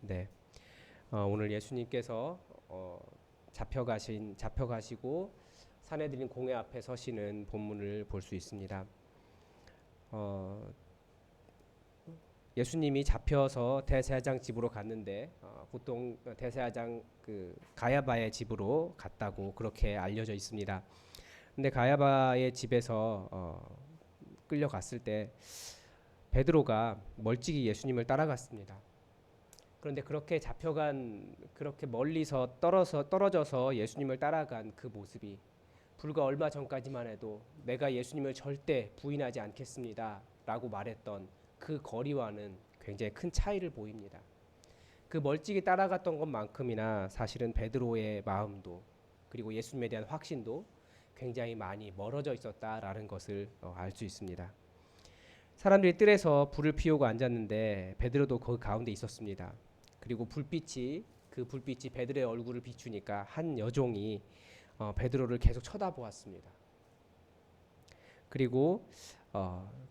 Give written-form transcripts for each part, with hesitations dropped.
네, 오늘 예수님께서 잡혀가시고 사내들인 공회 앞에 서시는 본문을 볼 수 있습니다. 어, 예수님이 잡혀서 대제사장 집으로 갔는데 보통 대제사장 그 가야바의 집으로 갔다고 그렇게 알려져 있습니다. 근데 가야바의 집에서 끌려갔을 때 베드로가 멀찍이 예수님을 따라갔습니다. 그런데 그렇게 멀리서 떨어져서 예수님을 따라간 그 모습이 불과 얼마 전까지만 해도 내가 예수님을 절대 부인하지 않겠습니다 라고 말했던 그 거리와는 굉장히 큰 차이를 보입니다. 그 멀찍이 따라갔던 것만큼이나 사실은 베드로의 마음도 그리고 예수님에 대한 확신도 굉장히 많이 멀어져 있었다라는 것을 알 수 있습니다. 사람들이 뜰에서 불을 피우고 앉았는데 베드로도 그 가운데 있었습니다. 그리고 그 불빛이 베드로의 얼굴을 비추니까 한 여종이 베드로를 계속 쳐다보았습니다. 그리고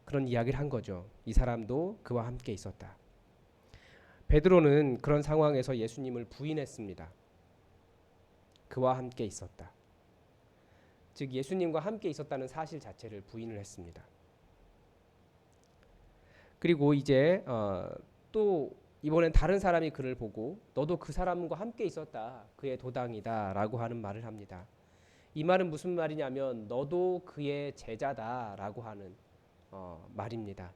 그런 이야기를 한 거죠. 이 사람도 그와 함께 있었다. 베드로는 그런 상황에서 예수님을 부인했습니다. 그와 함께 있었다. 즉 예수님과 함께 있었다는 사실 자체를 부인을 했습니다. 그리고 이제 또 이번엔 다른 사람이 그를 보고 너도 그 사람과 함께 있었다. 그의 도당이다 라고 하는 말을 합니다. 이 말은 무슨 말이냐면 너도 그의 제자다라고 하는 말입니다.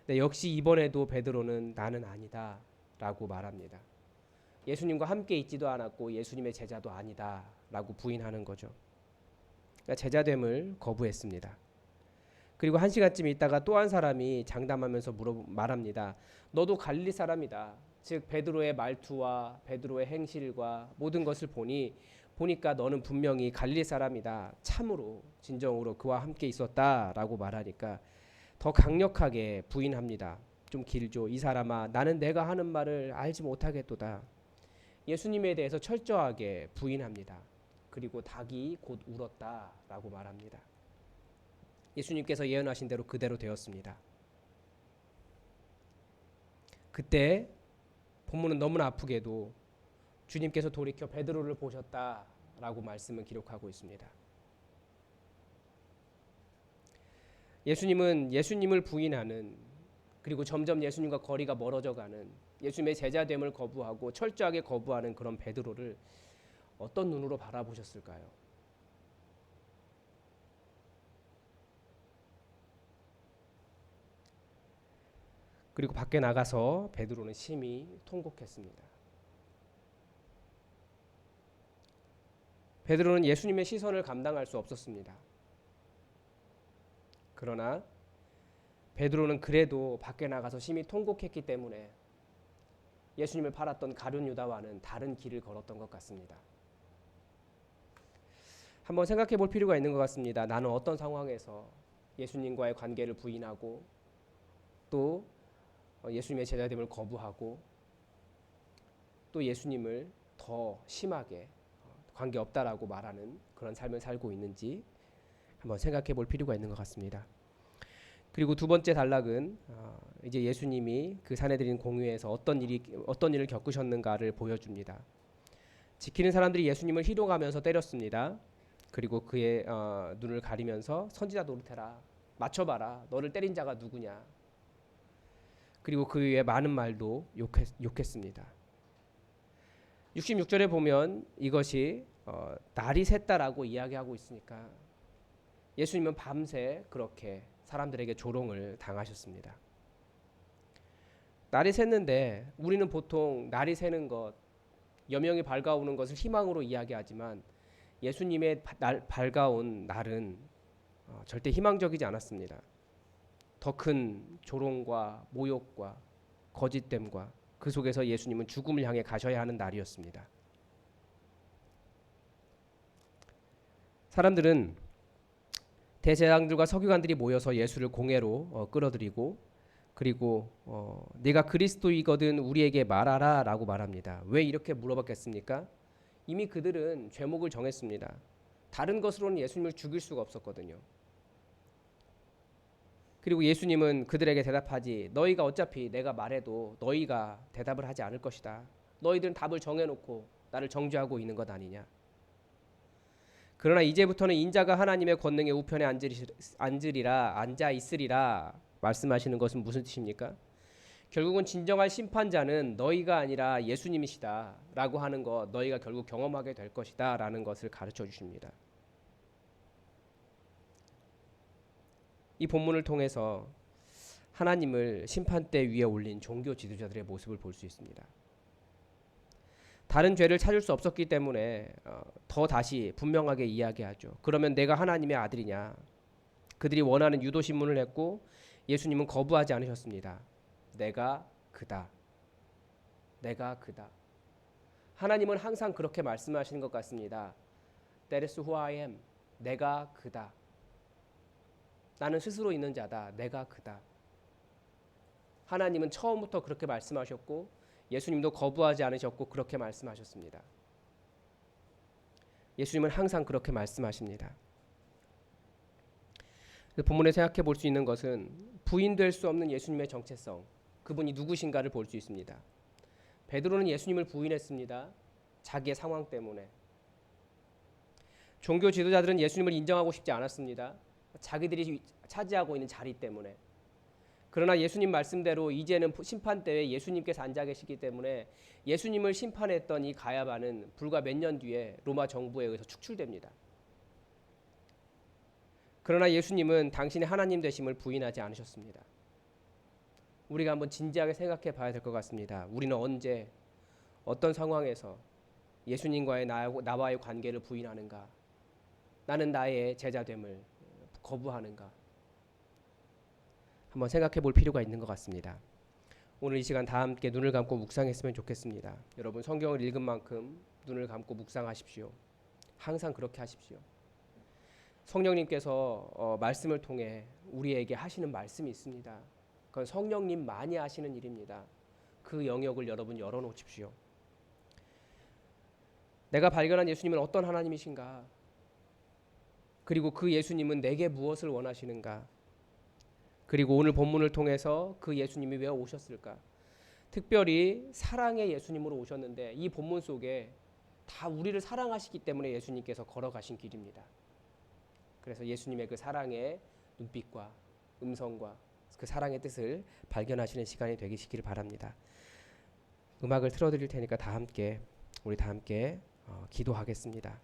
근데 역시 이번에도 베드로는 나는 아니다 라고 말합니다. 예수님과 함께 있지도 않았고 예수님의 제자도 아니다 라고 부인하는 거죠. 그러니까 제자됨을 거부했습니다. 그리고 한 시간쯤 있다가 또 한 사람이 장담하면서 말합니다. 너도 갈릴리 사람이다. 즉 베드로의 말투와 베드로의 행실과 모든 것을 보니까 너는 분명히 갈릴리 사람이다. 참으로 진정으로 그와 함께 있었다라고 말하니까 더 강력하게 부인합니다. 좀 길죠. 이 사람아 나는 내가 하는 말을 알지 못하겠도다. 예수님에 대해서 철저하게 부인합니다. 그리고 닭이 곧 울었다라고 말합니다. 예수님께서 예언하신 대로 그대로 되었습니다. 그때 본문은 너무나 아프게도 주님께서 돌이켜 베드로를 보셨다라고 말씀을 기록하고 있습니다. 예수님은 예수님을 부인하는 그리고 점점 예수님과 거리가 멀어져가는 예수님의 제자됨을 거부하고 철저하게 거부하는 그런 베드로를 어떤 눈으로 바라보셨을까요? 그리고 밖에 나가서 베드로는 심히 통곡했습니다. 베드로는 예수님의 시선을 감당할 수 없었습니다. 그러나 베드로는 그래도 밖에 나가서 심히 통곡했기 때문에 예수님을 팔았던 가룟 유다와는 다른 길을 걸었던 것 같습니다. 한번 생각해 볼 필요가 있는 것 같습니다. 나는 어떤 상황에서 예수님과의 관계를 부인하고 또 예수님의 제자됨을 거부하고 또 예수님을 더 심하게 관계없다라고 말하는 그런 삶을 살고 있는지 한번 생각해 볼 필요가 있는 것 같습니다. 그리고 두 번째 단락은 이제 예수님이 그 사내들인 공회에서 어떤 일을 겪으셨는가를 보여줍니다. 지키는 사람들이 예수님을 희롱하면서 때렸습니다. 그리고 그의 눈을 가리면서 선지자 노릇해라, 맞춰봐라, 너를 때린 자가 누구냐. 그리고 그 위에 많은 말도 욕했습니다. 66절에 보면 이것이 날이 샜다라고 이야기하고 있으니까 예수님은 밤새 그렇게 사람들에게 조롱을 당하셨습니다. 날이 샜는데 우리는 보통 날이 새는 것, 여명이 밝아오는 것을 희망으로 이야기하지만 예수님의 밝아온 날은 절대 희망적이지 않았습니다. 더 큰 조롱과 모욕과 거짓됨과 그 속에서 예수님은 죽음을 향해 가셔야 하는 날이었습니다. 사람들은 대제사장들과 서기관들이 모여서 예수를 공회로 끌어들이고 그리고 네가 그리스도이거든 우리에게 말하라 라고 말합니다. 왜 이렇게 물어봤겠습니까? 이미 그들은 죄목을 정했습니다. 다른 것으로는 예수님을 죽일 수가 없었거든요. 그리고 예수님은 그들에게 대답하지 너희가 어차피 내가 말해도 너희가 대답을 하지 않을 것이다. 너희들은 답을 정해놓고 나를 정죄하고 있는 것 아니냐. 그러나 이제부터는 인자가 하나님의 권능의 우편에 앉아 있으리라 말씀하시는 것은 무슨 뜻입니까? 결국은 진정한 심판자는 너희가 아니라 예수님이시다 라고 하는 것 너희가 결국 경험하게 될 것이다 라는 것을 가르쳐 주십니다. 이 본문을 통해서 하나님을 심판대 위에 올린 종교 지도자들의 모습을 볼 수 있습니다. 다른 죄를 찾을 수 없었기 때문에 더 다시 분명하게 이야기하죠. 그러면 내가 하나님의 아들이냐? 그들이 원하는 유도 신문을 했고 예수님은 거부하지 않으셨습니다. 내가 그다. 내가 그다. 하나님은 항상 그렇게 말씀하시는 것 같습니다. That is who I am. 내가 그다. 나는 스스로 있는 자다. 내가 그다. 하나님은 처음부터 그렇게 말씀하셨고 예수님도 거부하지 않으셨고 그렇게 말씀하셨습니다. 예수님은 항상 그렇게 말씀하십니다. 본문에 생각해 볼 수 있는 것은 부인될 수 없는 예수님의 정체성, 그분이 누구신가를 볼 수 있습니다. 베드로는 예수님을 부인했습니다. 자기의 상황 때문에. 종교 지도자들은 예수님을 인정하고 싶지 않았습니다. 자기들이 차지하고 있는 자리 때문에. 그러나 예수님 말씀대로 이제는 심판대에 예수님께서 앉아 계시기 때문에 예수님을 심판했던 이 가야바는 불과 몇 년 뒤에 로마 정부에 의해서 축출됩니다. 그러나 예수님은 당신의 하나님 되심을 부인하지 않으셨습니다. 우리가 한번 진지하게 생각해 봐야 될 것 같습니다. 우리는 언제 어떤 상황에서 예수님과의 나와의 관계를 부인하는가? 나는 나의 제자됨을 거부하는가? 한번 생각해 볼 필요가 있는 것 같습니다. 오늘 이 시간 다 함께 눈을 감고 묵상했으면 좋겠습니다. 여러분 성경을 읽은 만큼 눈을 감고 묵상하십시오. 항상 그렇게 하십시오. 성령님께서 말씀을 통해 우리에게 하시는 말씀이 있습니다. 그건 성령님만이 하시는 일입니다. 그 영역을 여러분 열어놓으십시오. 내가 발견한 예수님은 어떤 하나님이신가? 그리고 그 예수님은 내게 무엇을 원하시는가? 그리고 오늘 본문을 통해서 그 예수님이 왜 오셨을까? 특별히 사랑의 예수님으로 오셨는데 이 본문 속에 다 우리를 사랑하시기 때문에 예수님께서 걸어가신 길입니다. 그래서 예수님의 그 사랑의 눈빛과 음성과 그 사랑의 뜻을 발견하시는 시간이 되시기를 바랍니다. 음악을 틀어드릴 테니까 우리 다 함께 기도하겠습니다.